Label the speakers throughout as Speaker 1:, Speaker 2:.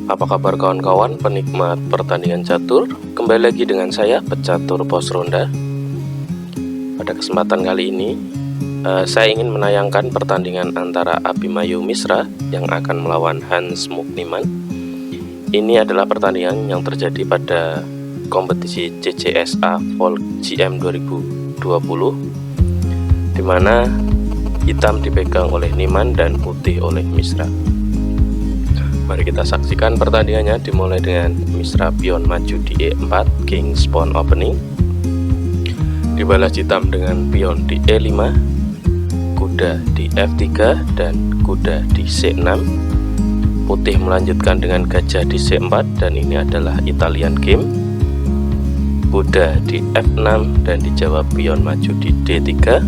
Speaker 1: Apa kabar kawan-kawan penikmat pertandingan catur? Kembali lagi dengan saya, pecatur pos ronda. Pada kesempatan kali ini saya ingin menayangkan pertandingan antara Abimanyu Misra yang akan melawan Hans Mukniman. Ini adalah pertandingan yang terjadi pada kompetisi CCSA Folk GM 2020, di mana hitam dipegang oleh Niman dan putih oleh Misra. Mari kita saksikan pertandingannya, dimulai dengan Misra pion maju di E4, King's Pawn Opening. Dibalas hitam dengan pion di E5, kuda di F3 dan kuda di C6. Putih melanjutkan dengan gajah di C4 dan ini adalah Italian game. Kuda di F6 dan dijawab pion maju di D3.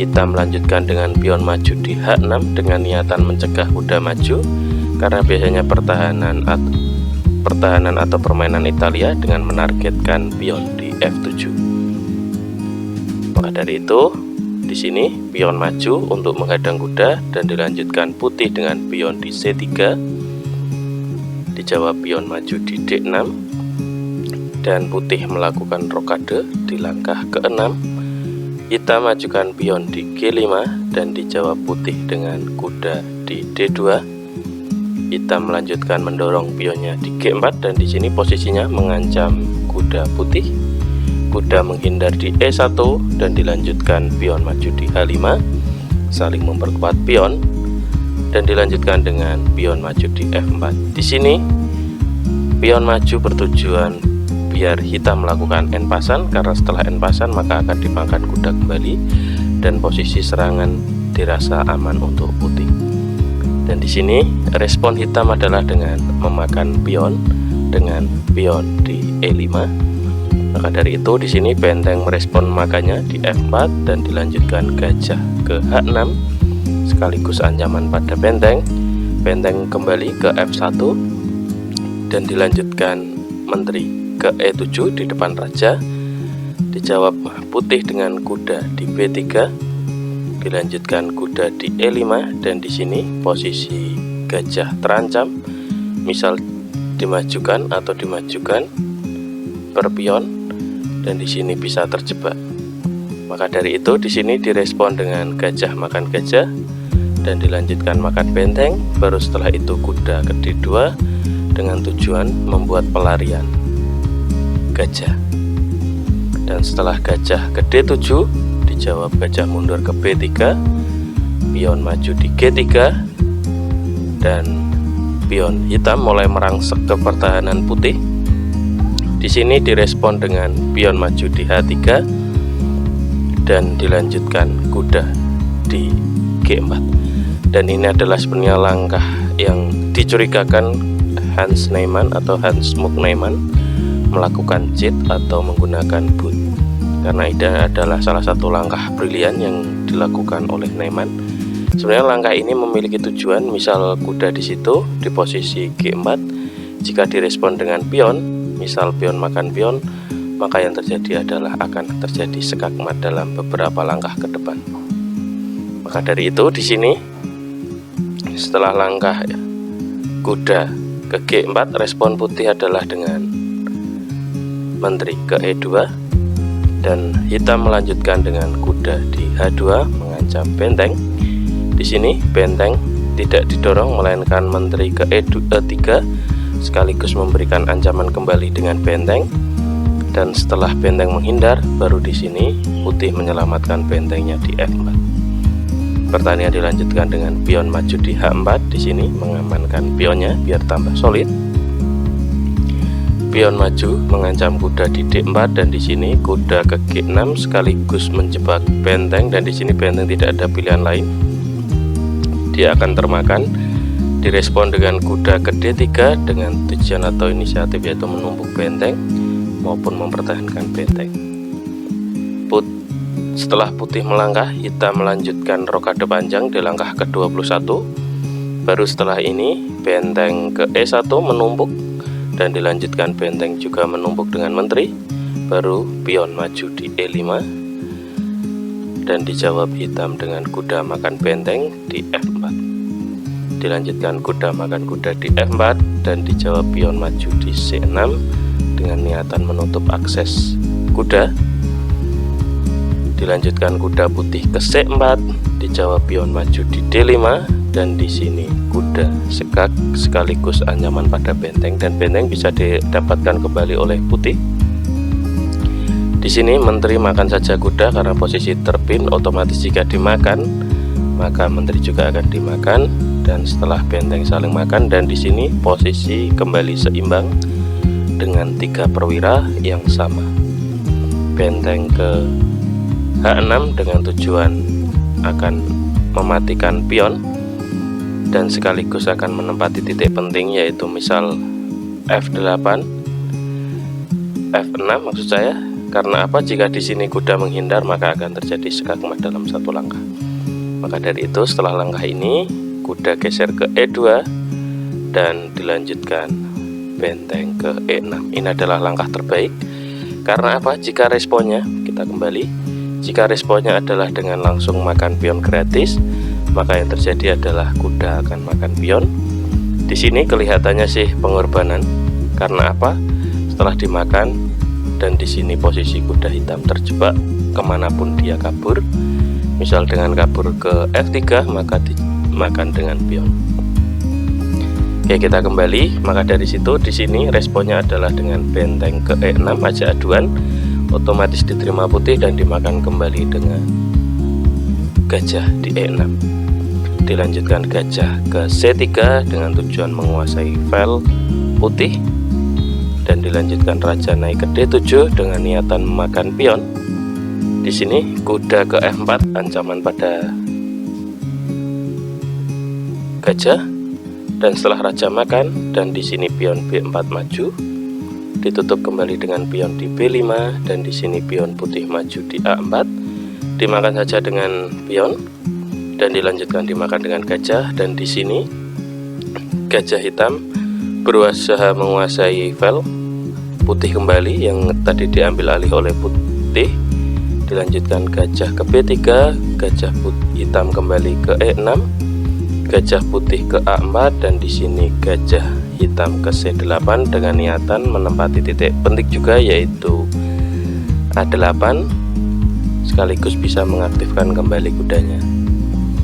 Speaker 1: Hitam melanjutkan dengan pion maju di H6 dengan niatan mencegah kuda maju, karena biasanya pertahanan atau permainan Italia dengan menargetkan pion di F7. Maka dari itu, di sini pion maju untuk menghadang kuda dan dilanjutkan putih dengan pion di C3. Dijawab pion maju di D6 dan putih melakukan rokade di langkah ke-6. Hitam majukan pion di G5 dan dijawab putih dengan kuda di D2. Hitam melanjutkan mendorong pionnya di G4 dan di sini posisinya mengancam kuda putih. Kuda menghindar di E1 dan dilanjutkan pion maju di H5, saling memperkuat pion dan dilanjutkan dengan pion maju di F4. Di sini pion maju bertujuan biar hitam melakukan N pasan, karena setelah N pasan maka akan dimakan kuda kembali dan posisi serangan dirasa aman untuk putih. Dan di sini respon hitam adalah dengan memakan pion dengan pion di E5. Maka dari itu di sini benteng merespon makanya di F4 dan dilanjutkan gajah ke H6 sekaligus ancaman pada benteng. Benteng kembali ke F1 dan dilanjutkan menteri ke E7 di depan raja. Dijawab putih dengan kuda di B3. Dilanjutkan kuda di E5 dan di sini posisi gajah terancam, misal dimajukan atau dimajukan per pion dan di sini bisa terjebak. Maka dari itu di sini direspon dengan gajah makan gajah dan dilanjutkan makan benteng, baru setelah itu kuda ke D2 dengan tujuan membuat pelarian gajah. Dan setelah gajah ke D7 dijawab gajah mundur ke B3, pion maju di G3 dan pion hitam mulai merangsek ke pertahanan putih. Di sini direspon dengan pion maju di H3 dan dilanjutkan kuda di G4. Dan ini adalah sebenarnya langkah yang dicurigakan Hans Mukniman melakukan cheat atau menggunakan boot, karena ini adalah salah satu langkah brilian yang dilakukan oleh Neyman. Sebenarnya langkah ini memiliki tujuan, misal kuda di situ di posisi G4, jika direspon dengan pion, misal pion makan pion, maka yang terjadi adalah akan terjadi skakmat dalam beberapa langkah ke depan. Maka dari itu di sini setelah langkah kuda ke G4, respon putih adalah dengan menteri ke E2 dan hitam melanjutkan dengan kuda di H2 mengancam benteng. Di sini benteng tidak didorong melainkan menteri ke E3 sekaligus memberikan ancaman kembali dengan benteng. Dan setelah benteng menghindar, baru di sini putih menyelamatkan bentengnya di F4. Pertandingan dilanjutkan dengan pion maju di H4. Di sini mengamankan pionnya biar tambah solid. Pion maju mengancam kuda di D4 dan di sini kuda ke G6 sekaligus menjebak benteng, dan di sini benteng tidak ada pilihan lain, dia akan termakan. Direspon dengan kuda ke D3 dengan tujuan atau inisiatif yaitu menumpuk benteng maupun mempertahankan benteng. Setelah putih melangkah, hitam melanjutkan rokade panjang di langkah ke-21. Baru setelah ini benteng ke E1 menumpuk dan dilanjutkan benteng juga menumpuk dengan menteri, baru pion maju di E5 dan dijawab hitam dengan kuda makan benteng di F4. Dilanjutkan kuda makan kuda di F4 dan dijawab pion maju di C6 dengan niatan menutup akses kuda. Dilanjutkan kuda putih ke C4, dijawab pion maju di D5, dan di sini kuda sekak sekaligus ancaman pada benteng, dan benteng bisa didapatkan kembali oleh putih. Di sini menteri makan saja kuda karena posisi terpin, otomatis jika dimakan maka menteri juga akan dimakan, dan setelah benteng saling makan, dan di sini posisi kembali seimbang dengan 3 perwira yang sama. Benteng ke H6 dengan tujuan akan mematikan pion dan sekaligus akan menempati titik penting, yaitu misal F8, F6 maksud saya. Karena apa? Jika di sini kuda menghindar maka akan terjadi skakmat dalam satu langkah. Maka dari itu setelah langkah ini kuda geser ke E2 dan dilanjutkan benteng ke E6. Ini adalah langkah terbaik. Karena apa? Jika responnya, kita kembali, jika responnya adalah dengan langsung makan pion gratis, maka yang terjadi adalah kuda akan makan pion. Di sini kelihatannya sih pengorbanan. Karena apa? Setelah dimakan, dan di sini posisi kuda hitam terjebak, kemanapun dia kabur, misal dengan kabur ke F3 maka dimakan dengan pion. Oke, kita kembali. Maka dari situ di sini responnya adalah dengan benteng ke E6 aja aduan, otomatis diterima putih dan dimakan kembali dengan gajah di E6. Dilanjutkan gajah ke C3 dengan tujuan menguasai file putih, dan dilanjutkan raja naik ke D7 dengan niatan memakan pion. Di sini kuda ke F4 ancaman pada gajah, dan setelah raja makan, dan di sini pion B4 maju, ditutup kembali dengan pion di B5, dan di sini pion putih maju di A4, dimakan saja dengan pion, dan dilanjutkan dimakan dengan gajah, dan di sini gajah hitam berusaha menguasai file putih kembali yang tadi diambil alih oleh putih. Dilanjutkan gajah ke B3, gajah hitam kembali ke E6, gajah putih ke A4, dan di sini gajah hitam ke C8 dengan niatan menempati titik penting juga, yaitu A8, sekaligus bisa mengaktifkan kembali kudanya.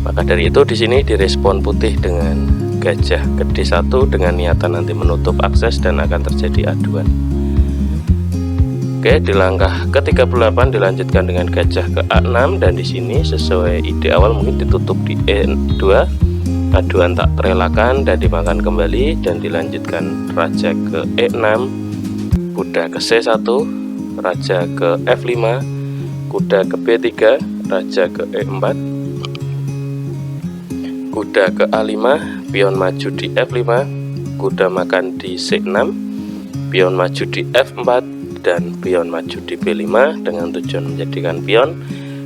Speaker 1: Maka dari itu di sini direspon putih dengan gajah ke D1 dengan niatan nanti menutup akses dan akan terjadi aduan. Oke, di langkah ke-38 dilanjutkan dengan gajah ke A6, dan di sini sesuai ide awal mungkin ditutup di E2, aduan tak terelakkan dan dimakan kembali, dan dilanjutkan raja ke E6, kuda ke C1, raja ke F5, kuda ke B3, raja ke E4, kuda ke A5, pion maju di F5, kuda makan di C6, pion maju di F4, dan pion maju di B5 dengan tujuan menjadikan pion,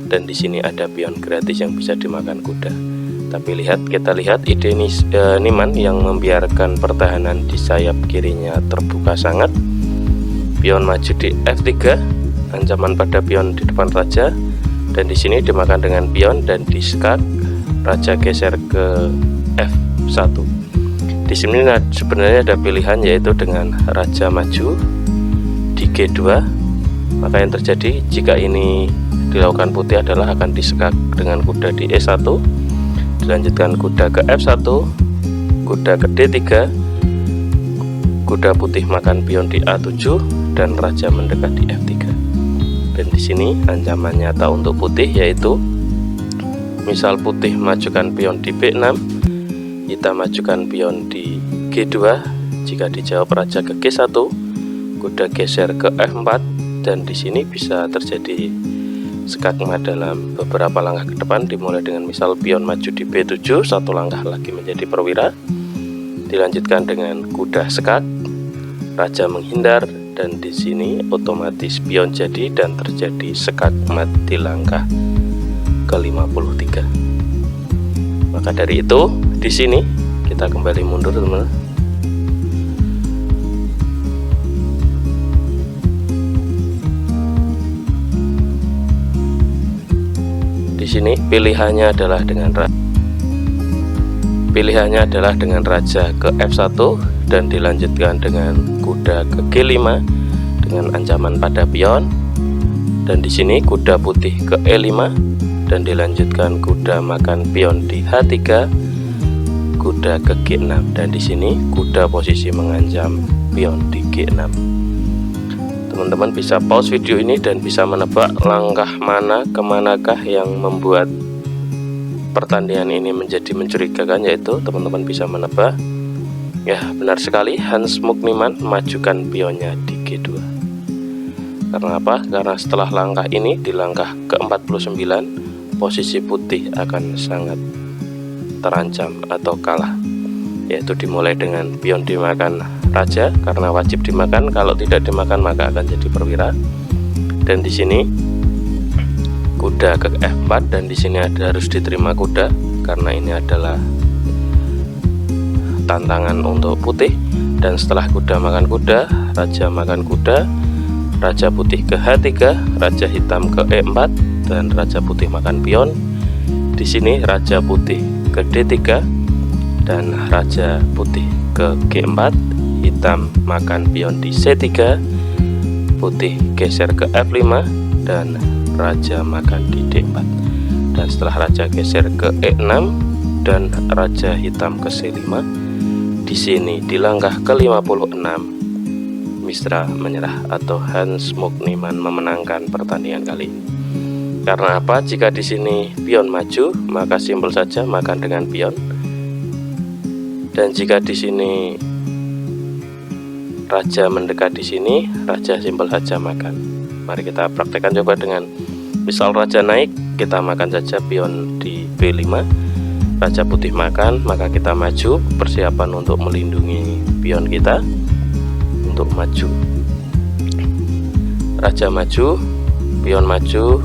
Speaker 1: dan di sini ada pion gratis yang bisa dimakan kuda. Tapi kita lihat ide Niemann yang membiarkan pertahanan di sayap kirinya terbuka sangat. Pion maju di F3, ancaman pada pion di depan raja, dan di sini dimakan dengan pion dan diskak, raja geser ke F1. Di sini sebenarnya ada pilihan, yaitu dengan raja maju di G2, maka yang terjadi jika ini dilakukan putih adalah akan disekak dengan kuda di E1, dilanjutkan kuda ke F1, kuda ke D3, kuda putih makan pion di A7, dan raja mendekat di F3. Dan di sini ancaman nyata untuk putih, yaitu misal putih majukan pion di B6, hitam majukan pion di G2, jika dijawab raja ke G1, kuda geser ke F4, dan di sini bisa terjadi skakmat dalam beberapa langkah ke depan, dimulai dengan misal pion maju di B7, satu langkah lagi menjadi perwira, dilanjutkan dengan kuda sekak, raja menghindar, dan di sini otomatis pion jadi dan terjadi skakmat di langkah ke-53. Maka dari itu di sini kita kembali mundur, teman-teman. Di sini pilihannya adalah dengan raja ke F1, dan dilanjutkan dengan kuda ke G5 dengan ancaman pada pion, dan di sini kuda putih ke E5 dan dilanjutkan kuda makan pion di H3, kuda ke G6, dan di sini kuda posisi mengancam pion di G6. Teman-teman bisa pause video ini dan bisa menebak langkah mana kemanakah yang membuat pertandingan ini menjadi mencurigakan, yaitu teman-teman bisa menebak. Ya, benar sekali, Hans Mukniman majukan pionnya di G2. Karena apa? Karena setelah langkah ini di langkah ke-49 posisi putih akan sangat terancam atau kalah, yaitu dimulai dengan pion dimakan raja karena wajib dimakan, kalau tidak dimakan maka akan jadi perwira. Dan di sini kuda ke F4 dan di sini harus diterima kuda karena ini adalah tantangan untuk putih. Dan setelah kuda makan kuda, raja makan kuda, raja putih ke H3, raja hitam ke E4 dan raja putih makan pion. Di sini raja putih ke D3 dan raja putih ke G4, hitam makan pion di C3, putih geser ke F5 dan raja makan di D4. Dan setelah raja geser ke E6 dan raja hitam ke C5, di sini di langkah ke-56 Misra menyerah atau Hans Mukniman memenangkan pertandingan kali ini. Karena apa? Jika di sini pion maju, maka simpel saja makan dengan pion. Dan jika di sini raja mendekat di sini, raja simpel saja makan. Mari kita praktekkan coba dengan misal raja naik, kita makan saja pion di B5. Raja putih makan, maka kita maju, persiapan untuk melindungi pion kita untuk maju. Raja maju, pion maju,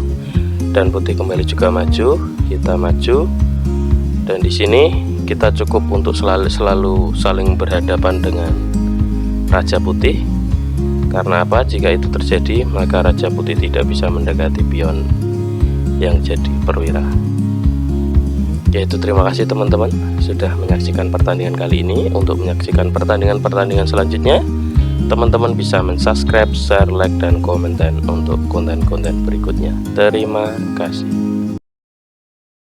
Speaker 1: dan putih kembali juga maju, kita maju. Dan di sini kita cukup untuk selalu saling berhadapan dengan raja putih. Karena apa? Jika itu terjadi, maka raja putih tidak bisa mendekati pion yang jadi perwira. Yaitu terima kasih teman-teman sudah menyaksikan pertandingan kali ini. Untuk menyaksikan pertandingan selanjutnya, teman-teman bisa mensubscribe, share, like, dan komen untuk konten-konten berikutnya. Terima kasih.